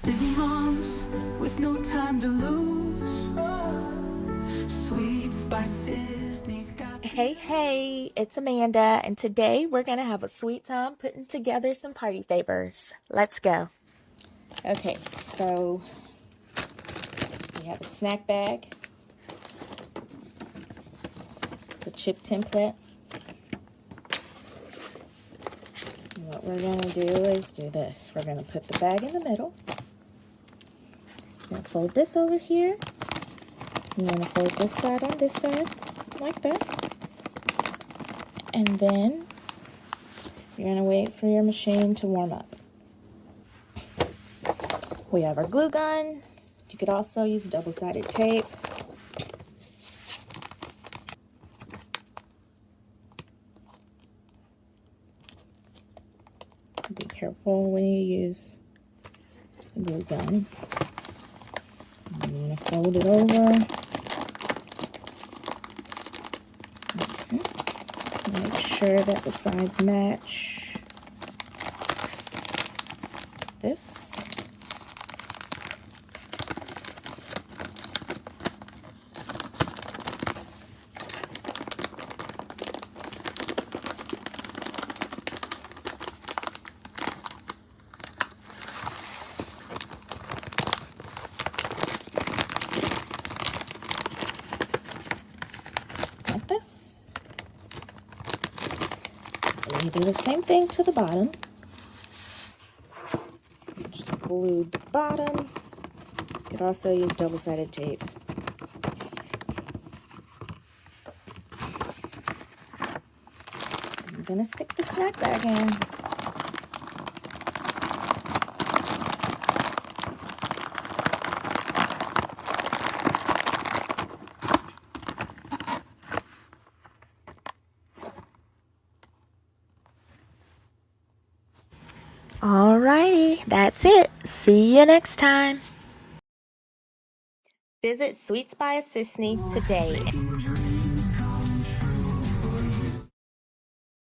Busy moms with no time to lose. Sweet spices, these got. Hey, it's Amanda, and today we're going to have a sweet time putting together some party favors. Let's go. Okay, so we have a snack bag, the chip template. And what we're going to do is do this. We're going to put the bag in the middle. We're going to fold this over here. You're going to fold this side on this side, like that. And then you're going to wait for your machine to warm up. We have our glue gun. You could also use double-sided tape. Be careful when you use the glue gun. I'm going to fold it over. Okay. Make sure that the sides match this. Like this. And you do the same thing to the bottom. Just glue the bottom. You could also use double-sided tape. I'm gonna stick the snack bag in. Alrighty, that's it. See you next time. Visit Sweets by Assisney today.